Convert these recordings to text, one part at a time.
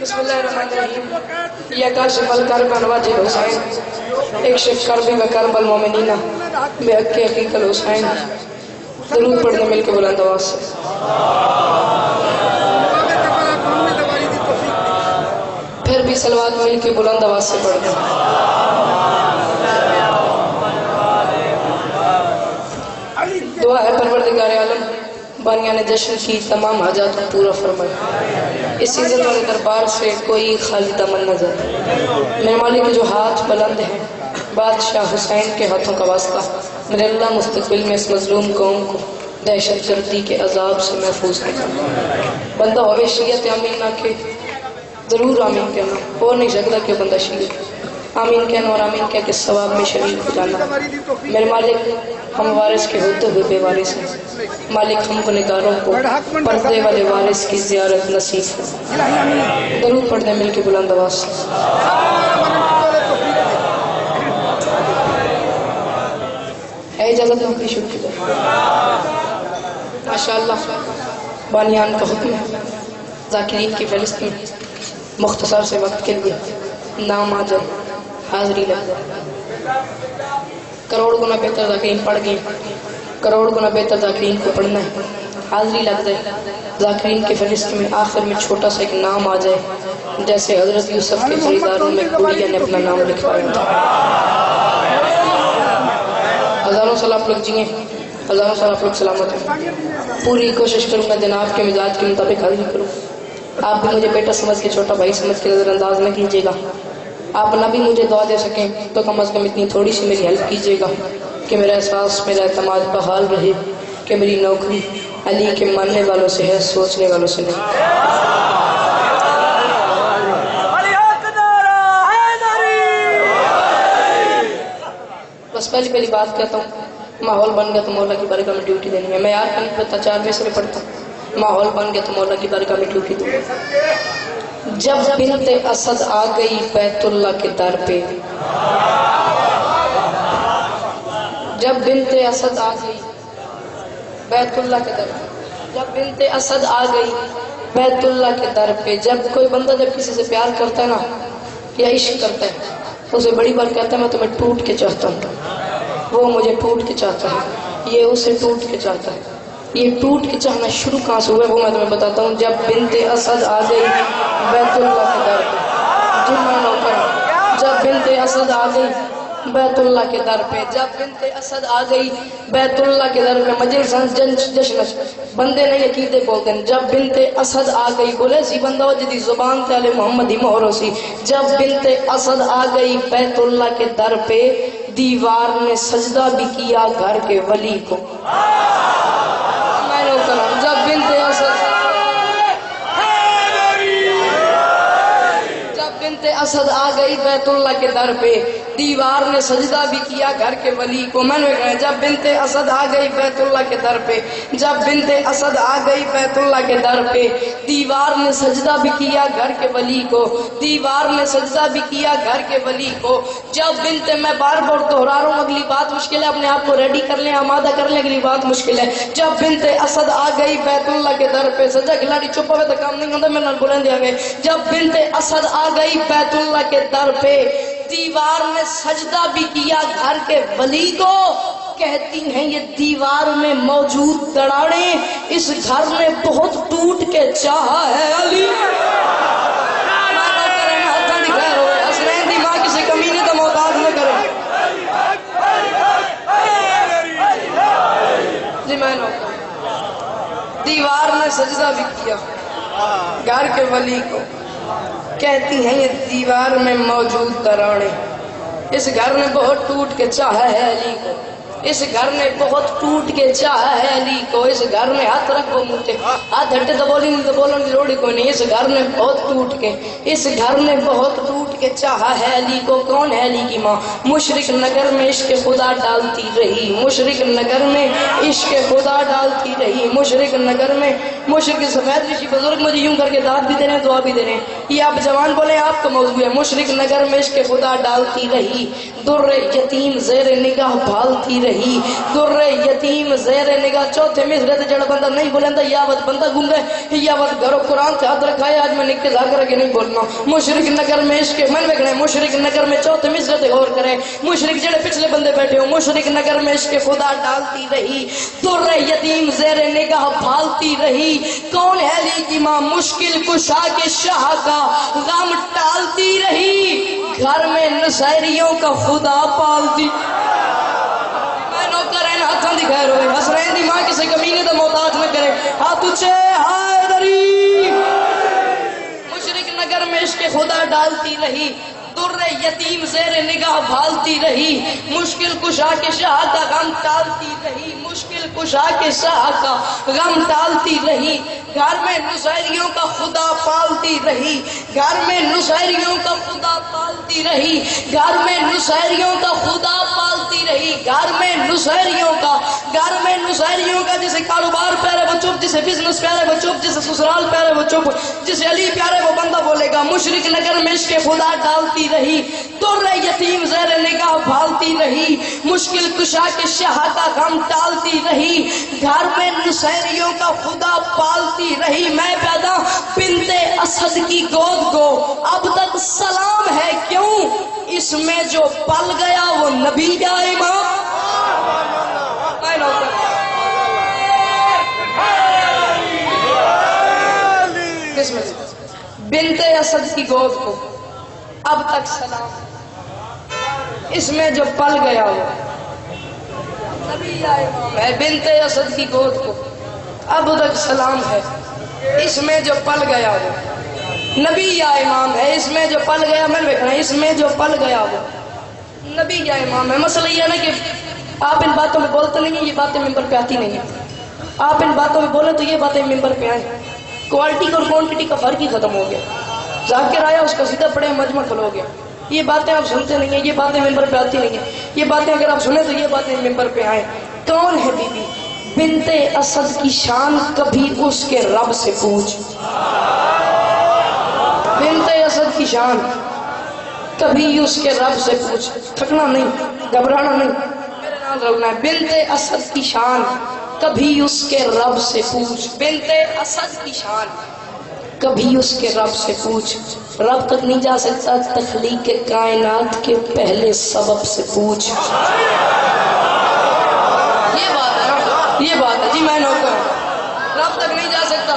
بسم اللہ الرحمن الرحیم یا کاشف الکرب عن واجب حسین اکشف کربی و کرب المومنین بے حق حقیق الحسین درود پڑھنے مل کے بلند آواز سے پھر بھی صلوات مل کے بلند آواز سے پڑھ دیں دعا ہے پروردگار عالم بانیان جشن کی تمام حاجات کو پورا فرمائے اس عزت والے دربار سے کوئی خالی دامن نہ جائے میرے مالک جو ہاتھ بلند ہیں بادشاہ حسین کے ہاتھوں کا واسطہ میرے اللہ مستقبل میں اس مظلوم قوم کو دہشت گردی کے عذاب سے محفوظ کرنا بندہ ہوئے شیعت آمین نہ کہ ضرور آمین کہنا اور نہیں سکتا کہ بندہ شیعت آمین کہنا اور آمین کہہ کے ثواب میں شریک ہو جانا میرے مالک ہم وارث کے ہوتے ہوئے بے وارث ہیں مالک ہم گنہگاروں کو پردے والے وارث کی زیارت نصیب ہے درود پڑھنے مل کے بلند آواز سے ہے اجازت نوکری شروع کی جائے ماشاءاللہ بانیان کا حکم ہے ذاکرین کی فہرست میں مختصر سے وقت کے لیے نام آ جائے حاضری لگ جائے کروڑ گنا بہتر ذاکرین پڑھ گئے کروڑ گنا بہتر ذاکرین کو پڑھنا ہے حاضری لگ جائے ذاکرین کی فہرست میں آخر میں چھوٹا سا ایک نام آ جائے جیسے حضرت یوسف کے خریداروں میں گڑیا نے اپنا نام لکھوایا تھا ہزاروں سال آپ لوگ جئیں ہزاروں سال آپ لوگ سلامت ہیں پوری کوشش کروں گا جناب کے مزاج کے مطابق حاضری کروں آپ بھی مجھے بیٹا سمجھ کے چھوٹا بھائی سمجھ کے نظر انداز نہ کیجیے گا آپ نہ بھی مجھے دعا دے سکیں تو کم از کم اتنی تھوڑی سی میری ہیلپ کیجیے گا کہ میرا احساس میرا اعتماد بحال رہے کہ میری نوکری علی کے ماننے والوں سے ہے سوچنے والوں سے نہیں بس پہلی بات کہتا ہوں ماحول بن گیا تو مولا کی بارگاہ میں ڈیوٹی دینی ہے میں یار نہیں پڑھتا 4 بجے میں پڑھتا ہوں ماحول بن گیا تو مولا کی بارگاہ میں ڈیوٹی دوں جب بنت اسد آ گئی بیت اللہ کے در پہ جب بنت اسد آ گئی بیت اللہ کے در پہ جب بنت اسد آ گئی بیت اللہ کے در پہ جب کوئی بندہ جب کسی سے پیار کرتا ہے نا یا عشق کرتا ہے اسے بڑی بار کہتا ہے میں تمہیں ٹوٹ کے چاہتا ہوں وہ مجھے ٹوٹ کے چاہتا ہے یہ اسے ٹوٹ کے چاہتا ہے یہ ٹوٹ کے چاہنا شروع کہاں سے ہوا ہے وہ میں تمہیں بتاتا ہوں جب بنت اسد آ گئی بیت اللہ کے در پہ جب بنت اسد آ گئی بیت اللہ کے در پہ جب بنت اسد آ گئی بیت اللہ کے در پہ مجلس جشن بندے نہیں عقیدے بولتے ہیں جب بنت اسد آ گئی بولے سی بندہ ہو جدی زبان تے علی محمد ہی مہر سی جب بنت اسد آ گئی بیت اللہ کے در پہ دیوار نے سجدہ بھی کیا گھر کے ولی کو جب بنت اسد آ گئی بیت اللہ کے در پہ دیوار نے سجدہ بھی کیا گھر کے ولی کو میں نے کہا جب بنت اسد آ گئی بیت اللہ کے در پہ جب بنت اسد آ گئی بیت اللہ کے در پہ دیوار نے سجدہ بھی کیا گھر کے ولی کو دیوار نے سجدہ بھی کیا گھر کے ولی کو جب بنت میں بار بار دہرا رہا ہوں اگلی بات مشکل ہے اپنے آپ کو ریڈی کر لیں آمادہ کر لیں اگلی بات مشکل ہے جب بنت اسد آ گئی بیت اللہ کے در پہ سجا کھلاڑی چپ ہوئے تو کام نہیں ہوتا میرے نال بلند آ گئے جب بنت اسد آ گئی بیت اللہ کے در پہ دیوار نے سجدہ بھی کیا گھر کے ولی کو کہتی ہیں یہ دیوار میں موجود دراڑیں اس گھر نے بہت ٹوٹ کے چاہا ہے علی حسنین دی ماں کسی کمینے تو محتاج نہ کرے جی میں نے دیوار نے سجدہ بھی کیا گھر کے ولی کو کہتی ہیں یہ دیوار میں موجود دراڑیں اس گھر نے بہت ٹوٹ کے چاہا ہے علی کو اس گھر نے بہت ٹوٹ کے چاہا ہے علی کو اس گھر میں ہاتھ رکھو مجھے ہاتھ ہٹے تو بولیں نہیں تو بولوں گی روڑی کوئی نہیں اس گھر نے بہت ٹوٹ کے اس گھر نے بہت ٹوٹ کے چاہا ہے علی کو، کون ہے علی کی ماں؟ مشرق نگر میں عشق خدا ڈالتی رہی، مشرق نگر میں عشق خدا ڈالتی رہی، مشرق نگر میں مشرق سفید رشی بزرگ مجھے یوں کر کے داد بھی دے رہے ہیں، دعا بھی دے رہے ہیں، یہ آپ جوان بولیں آپ کا موضوع ہے۔ مشرق نگر میں عشق خدا ڈالتی رہی، در یتیم زیر نگاہ بھالتی رہی، در یتیم زیر نگاہ۔ چوتھے مصرے تے جڑا بندہ نہیں بولندا یا وقت بندہ گم گئے، یا وقت گھرو قرآن سے ہاتھ رکھا ہے، آج میں نکل آ کر کے نہیں بولنا۔ مشرق نگر میں عشق من وکھنا ہے، مشرق نگر میں چوتھے مصرے تے غور کرے، مشرق جڑے پچھلے بندے بیٹھے ہو، مشرق نگر میں عشق خدا ڈالتی رہی، در یتیم زیر نگاہ بھالتی رہی، کون ہے علی کی ماں؟ مشکل کشا کے شاہ کا غم ٹالتی رہی، گھر میں نصیریوں کا خدا پالتی۔ میں نوکر ہیں ہاتھوں دی خیر ہوئے، حسنین دی ماں کسی کمینے دا محتاج نہ کرے، ہاتھ اچھے حیدری۔ مشرق نگر میں عشق خدا ڈالتی رہی، در یتیم زیر نگاہ بھالتی رہی، مشکل کشا کے شاہ کا غم ٹالتی رہی، مشکل کشا کے شاہ کا غم ٹالتی رہی، گھر میں نصیریوں کا خدا پالتی رہی، گھر میں نصیریوں کا خدا پالتی رہی، گھر میں نصیریوں کا خدا پالتی رہی، گھر میں نصیریوں کا، گھر میں نصیریوں کا، جسے کاروبار پیارے وہ چپ، جسے بزنس پیارے وہ چپ، جسے سسرال پیارے وہ چپ، جسے علی پیارے وہ بندہ بولے گا۔ مشرق نگر میں عشق خدا ڈالتی رہی، در یتیم زیر نگاہ بھالتی رہی، مشکل کشا کے شاہ کا غم ٹالتی رہی، گھر میں نصیریوں کا خدا پالتی رہی۔ میں پیدا بنت اسد کی گود کو اب تک سلام ہے کیوں؟ اس میں جو پل گیا وہ نبی کا امام۔ بنت اسد کی گود کو اب تک سلام، اس میں جو پل گیا وہ نبی یا امام ہے۔ بنت اسد کی گود کو اب تک سلام ہے، اس میں جو پل گیا وہ نبی یا امام ہے، اس میں جو پل گیا، میں دیکھ رہا ہوں، اس میں جو پل گیا وہ نبی یا امام ہے۔ مسئلہ یہ ہے نا کہ آپ ان باتوں میں بولتے نہیں ہیں، یہ باتیں ممبر پہ آتی نہیں ہیں، آپ ان باتوں میں بولے تو یہ باتیں ممبر پہ آئیں۔ کوالٹی اور کوانٹٹی کا فرق ہی ختم ہو گیا، ذاکر آیا اس کا سیدھا پڑے مجمع کھلو گیا، یہ باتیں آپ سنتے نہیں ہیں، یہ باتیں ممبر پہ آتی نہیں ہیں، یہ باتیں اگر آپ سنیں تو یہ باتیں ممبر پہ آئیں۔ کون ہے بی بی بنت اسد کی شان؟ کبھی اس کے رب سے پوچھ۔ بنت اسد کی شان کبھی اس کے رب سے پوچھ، تھکنا نہیں، گھبرانا نہیں، میرے نام رکھنا ہے۔ بنت اسد کی شان کبھی اس کے رب سے پوچھ، بنت اسد کی شان کبھی اس کے رب سے پوچھ، رب تک نہیں جا سکتا تخلیق کائنات کے پہلے سبب سے پوچھ۔ یہ بات ہے جی، میں نوکر رب تک نہیں جا سکتا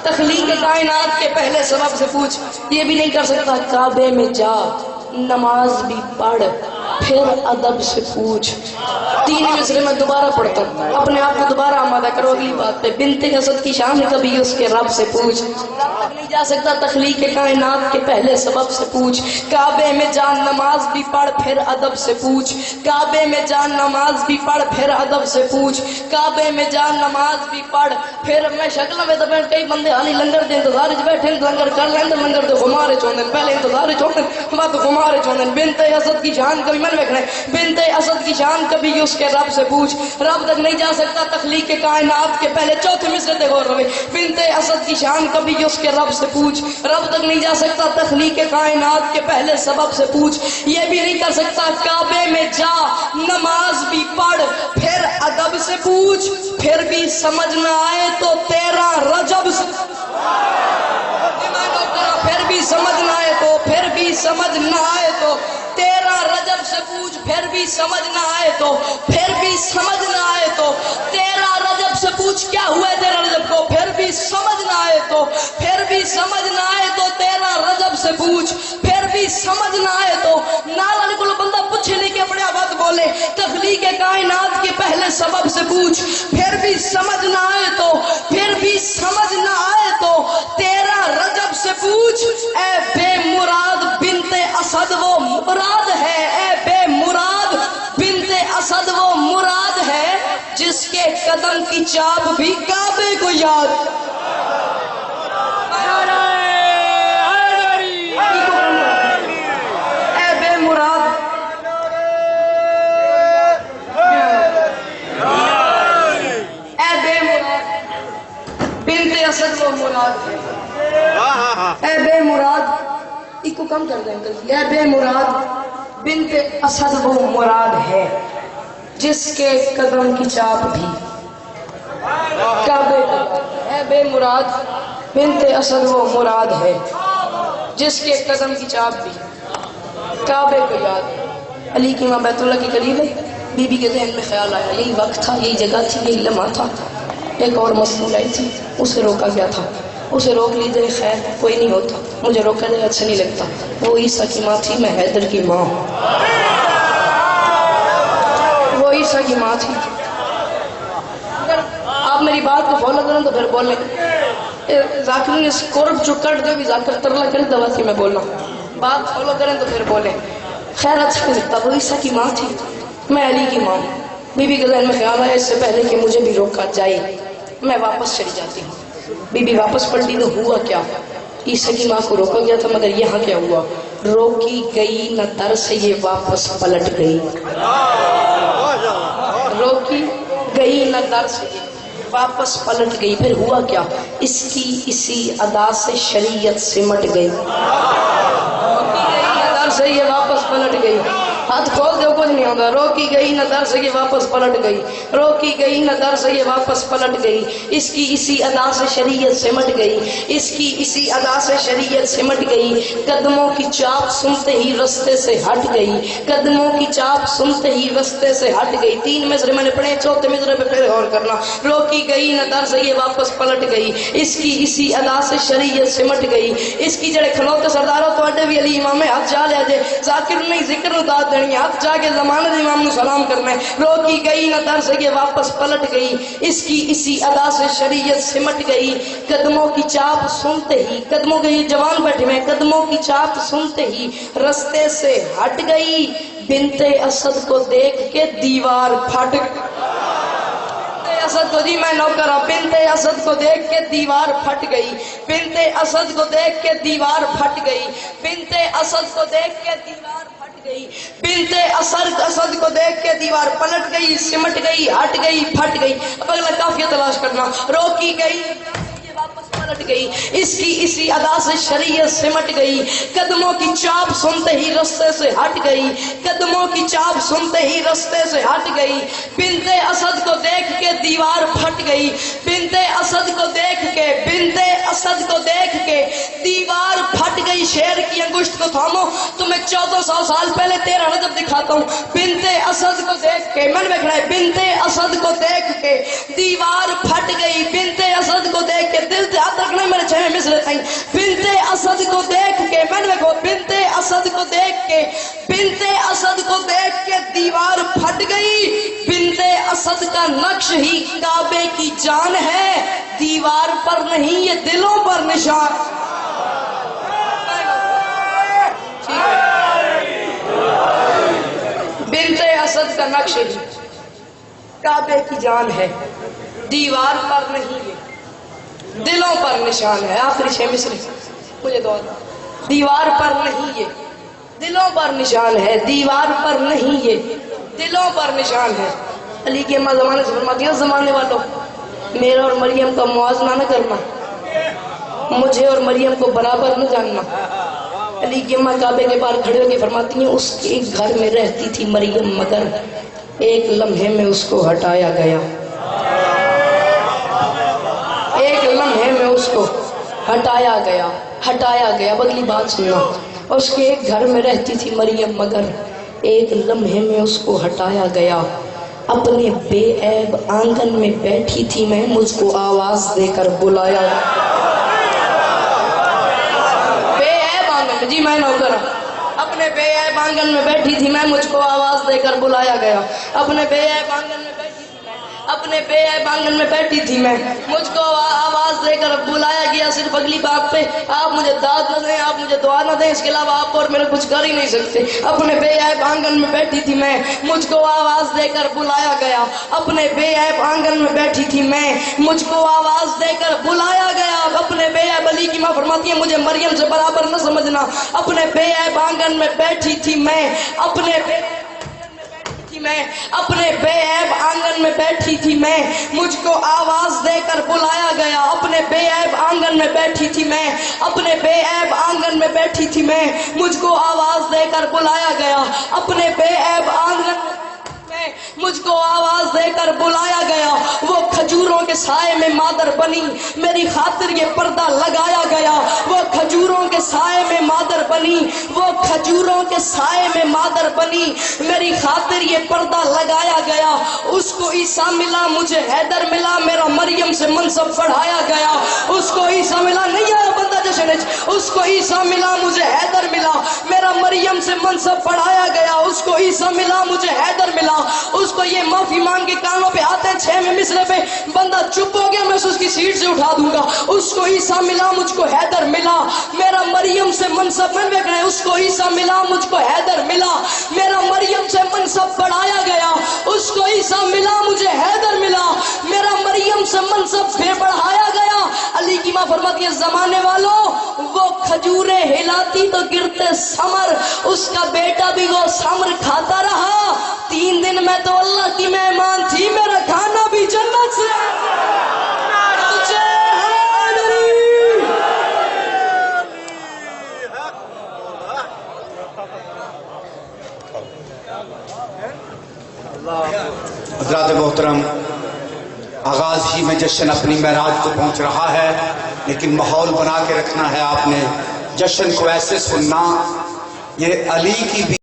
تخلیق کائنات کے پہلے سبب سے پوچھ، یہ بھی نہیں کر سکتا کعبے میں جا نماز بھی پڑھ پھر ادب سے پوچھ۔ تین مصرے میں دوبارہ پڑھتا ہوں، اپنے آپ کو دوبارہ آمادہ کرو اگلی بات پہ۔ بنت اسد کی شان کبھی اس کے رب سے پوچھ، رب تک نہیں جا سکتا تخلیق کائنات کے پہلے سبب سے پوچھ، کعبے میں جا نماز بھی پڑھ پھر ادب سے پوچھ، کعبے میں جا نماز بھی پڑھ پھر ادب سے پوچھ، کعبے میں جا نماز بھی پڑھ پھر۔ میں شکل میں تو کئی بندے حالی لنگر دے انتظار بیٹھے، لنگر کر لیں لنگر تو گھمارے چوندے، پہلے انتظار چوندے بات گھمارے چوندے۔ بنت اسد کی شان کبھی من ویکھنا ہے، بنت اسد کی شان کبھی اس کے رب سے پوچھ، رب تک نہیں جا سکتا تخلیق کائنات کے پہلے۔ چوتھے مصرے تے غور رہے، بنت اسد کی شان کبھی اس کے رب سے پوچھ، رب تک نہیں جا سکتا تخلیق کائنات کے پہلے سبب سے پوچھ، یہ بھی نہیں کر سکتا کعبے میں جا نماز بھی پڑھ پھر ادب سے پوچھ، پھر بھی سمجھ نہ آئے تو تیرا رجب سے، پھر بھی سمجھ نہ آئے تو، پھر بھی سمجھ نہ آئے تو تیرا رجب سے پوچھ، پھر بھی سمجھ نہ آئے تو، پھر بھی سمجھ نہ آئے تو تیرا رجب سے پوچھ، کیا ہوا ہے تیرا رجب کو؟ پھر بھی سمجھ نہ آئے تو، پھر بھی سمجھ نہ آئے تو تیرا رجب سے پوچھ، پھر بھی سمجھ نہ آئے تو۔ نال والے کو بندہ پوچھے نہیں کہ اپنے آواز بولے، تخلیق کائنات کے پہلے سبب سے پوچھ، پھر بھی سمجھ نہ آئے تو، پھر بھی سمجھ نہ آئے تو تیرا رجب سے پوچھ۔ اے بے مراد بنت اسد وہ مراد ہے، اے بے مراد بنت اسد وہ مراد ہے جس کے قدم کی چاپ بھی کعبے کو یاد۔ وہ مراد ہے. اے بے مراد ایک کو کم کر دیں انکل. اے بے مراد بنت اسد وہ مراد ہے جس کے قدم کی چاپ بھی کعبے کو. اے بے مراد بنت اسد وہ مراد ہے جس کے قدم کی چاپ بھی کعبے کو یاد ہے. علی کی ماں بیت اللہ کے قریب ہے. بی بی کے ذہن میں خیال آیا یہی وقت تھا, یہی جگہ تھی, یہی لمحہ تھا. ایک اور مصنوع آئی تھی, اسے روکا گیا تھا. اسے روک لیجئے, خیر کوئی نہیں ہوتا, مجھے روکا جائے اچھا نہیں لگتا. وہ عیسیٰ کی ماں تھی, میں حیدر کی ماں. وہ عیسیٰ کی ماں تھی. اگر آپ میری بات کو فالو کریں تو پھر بولیں. ذاکر نے قرب جو کٹ دے بھی ذاکر ترلا کرے دوا تھی میں بولنا. بات فالو کریں تو پھر بولیں. خیر اچھا نہیں لگتا. وہ عیسیٰ کی ماں تھی, میں علی کی ماں. بی بی کے ذہن میں خیال آیا اس سے پہلے کہ مجھے بھی روکا جائے میں واپس چلی جاتی ہوں. بی بی واپس پلٹی تو ہوا کیا, عیسیٰ کی ماں کو روکا گیا تھا مگر یہاں کیا ہوا, روکی گئی نہ در سے یہ واپس پلٹ گئی. روکی گئی نہ در سے یہ واپس پلٹ گئی. پھر ہوا کیا, اس کی اسی ادا سے شریعت سمٹ گئی. روکی گئی نہ در سے یہ واپس پلٹ گئی. ہاتھ کھول دو کچھ نہیں ہوگا. روکی گئی نہ در سے یہ واپس پلٹ گئی. روکی گئی نہ در سے یہ واپس پلٹ گئی. اس کی اسی ادا سے شریعت سمٹ گئی. اس کی اسی ادا سے شریعت سمٹ گئی. قدموں کی چاپ سنتے ہی رستے سے ہٹ گئی. قدموں کی چاپ سنتے ہی رستے سے ہٹ گئی. 3 مصرے میں نے پڑھے, چوتھے مصرے پہ پھر غور کرنا. روکی گئی نہ در سے یہ واپس پلٹ گئی. اس کی اسی ادا سے شریعت سمٹ گئی. اس کی جڑے کھلوتے سرداروں تو اڈے بھی علی امام حق جا لیا جے. ذاکر نہیں ذکر نو داد دینی, حق جا کے زمانے دے امام نو سلام کرنا ہے. روکی گئی نہ در سے یہ واپس پلٹ گئی. اس کی اسی ادا سے شریعت سمٹ گئی. قدموں کی چاپ سنتے ہی, قدموں کے یہ جوان بیٹھے ہوئے, قدموں کی چاپ سنتے ہی رستے سے ہٹ گئی. بنت اسد کو دیکھ کے دیوار پھٹ اسد کو, جی میں نوکر ہوں. بنت اسد کو دیکھ کے دیوار پھٹ گئی. بنت اسد کو دیکھ کے دیوار پھٹ گئی. بنت اسد کو دیکھ کے دیوار پھٹ گئی. بنت اسد کو دیکھ کے دیوار پلٹ گئی, سمٹ گئی, ہٹ گئی, پھٹ گئی. اب اگلا قافیہ تلاش کرنا. روکی گئی واپس پلٹ گئی. اس کی اسی ادا سے شریعت سمٹ گئی. قدموں کی چاپ سنتے ہی رستے سے ہٹ گئی. قدموں کی چاپ سنتے ہی رستے سے ہٹ گئی. بنت اسد کو دیکھ کے دیوار پھٹ گئی. بنت اسد کو دیکھ کے, بنت اسد کو دیکھ کے دیوار پھٹ گئی. شیر کی انگشت کو تھامو, تمہیں 1400 سال پہلے 13 رجب دکھاتا ہوں. بنت اسد کو دیکھ کے, میں نے دیکھنا ہے, بنت اسد کو دیکھ کے دیوار پھٹ گئی. بنت اسد کو دیکھ کے, دل سے ہاتھ رکھنا ہے میرے 6 مصرے تھیں. بنت اسد کو دیکھ کے, میں نے دیکھو, بنت اسد کو دیکھ کے, بنت اسد کو دیکھ کے دیوار پھٹ گئی. بنت اسد کا نقش ہی کعبے کی جان ہے, دیوار پر نہیں یہ دلوں پر نشان. بنت اسد کا نقش ہی کعبے کی جان ہے, دیوار پر نہیں یہ دلوں پر نشان ہے. آخری 6 مصرے مجھے دعا دو. دیوار پر نہیں یہ دلوں پر نشان ہے, دیوار پر نہیں یہ دلوں پر نشان ہے. علی کی اماں زمانے سے فرماتی ہیں, زمانے والوں میرا اور مریم کا موازنہ نہ کرنا, مجھے اور مریم کو برابر نہ جاننا. علی کی اماں کعبے کے باہر کھڑے ہو کے فرماتی ہیں, اس کے ایک گھر میں رہتی تھی مریم مگر ایک لمحے میں اس کو ہٹایا گیا. ایک لمحے میں اس کو ہٹایا گیا, ہٹایا گیا. اگلی بات سننا. اس کے ایک گھر میں رہتی تھی مریم مگر ایک لمحے میں اس کو ہٹایا گیا. اپنے بے عیب آنگن میں بیٹھی تھی میں, مجھ کو آواز دے کر بلایا. بے عیب آنگن, جی میں نوکر ہوں. اپنے بے عیب آنگن میں بیٹھی تھی میں, مجھ کو آواز دے کر بلایا گیا. اپنے بے عیب آنگن میں بیٹھی تھی میں, اپنے بے عیب آنگن میں بیٹھی تھی میں, مجھ کو آواز دے کر بلایا گیا. صرف اگلی بات پہ آپ مجھے داد نہ دیں, آپ مجھے دعا نہ دیں, اس کے علاوہ آپ اور میرے کچھ کر ہی نہیں سکتے. اپنے بے عیب آنگن میں بیٹھی تھی میں, مجھ کو آواز دے کر بلایا گیا. اپنے بے عیب آنگن میں بیٹھی تھی میں, مجھ کو آواز دے کر بلایا گیا. اپنے بے عیب, علی کی ماں فرماتی ہے مجھے مریم سے برابر نہ سمجھنا. اپنے بے عیب آنگن میں بیٹھی تھی میں, اپنے بے میں اپنے بے عیب آنگن میں بیٹھی تھی میں، مجھ کو آواز دے کر بلایا گیا، اپنے بے عیب آنگن میں بیٹھی تھی میں، اپنے بے عیب آنگن میں بیٹھی تھی میں، مجھ کو آواز دے کر بلایا گیا، اپنے بے عیب آنگن میں مجھ کو آواز دے کر بلایا گیا، وہ کھجوروں کے سائے میں مادر بنی، میری خاطر یہ پردہ لگایا گیا، وہ کھجوروں کے سائے میں مادر بنی، وہ کھجوروں کے سائے میں مادر بنی، میری خاطر یہ پردہ لگایا گیا، اس کو عیسیٰ ملا مجھے حیدر ملا، میرا مریم سے منصب بڑھایا گیا، اس کو عیسیٰ ملا، نہیں آیا بندہ جشن، اس کو عیسیٰ ملا مجھے حیدر ملا، میرا مریم سے منصب بڑھایا گیا، اس کو عیسیٰ ملا مجھے حیدر ملا، اس کو یہ معافی مانگ کے کانوں پہ آتے ہیں 6 میں مصرے پہ، بندہ چپ ہو گیا میں اس کی سیٹ سے اٹھا دوں گا، اس کو عیسیٰ ملا مجھ کو حیدر ملا، میرا مریم سے منصب میں دیکھ رہے ہیں، اس کو عیسیٰ ملا مجھ کو حیدر ملا، میرا مریم سے منصب بڑھایا گیا، اس کو عیسیٰ ملا مجھے حیدر ملا، میرا مریم سے منصب پھر بڑھایا گیا۔ علی کی ماں فرماتی ہے زمانے والوں وہ کھجوریں ہلاتی تو گرتے ثمر، اس کا بیٹا بھی وہ ثمر کھاتا رہا، 3 دن میں تو اللہ کی مہمان تھی، میرا کھانا بھی جنت سے حضرات محترم، آغاز ہی میں جشن اپنی معراج کو پہنچ رہا ہے، لیکن ماحول بنا کے رکھنا ہے، آپ نے جشن کو ایسے سننا، یہ علی کی بھی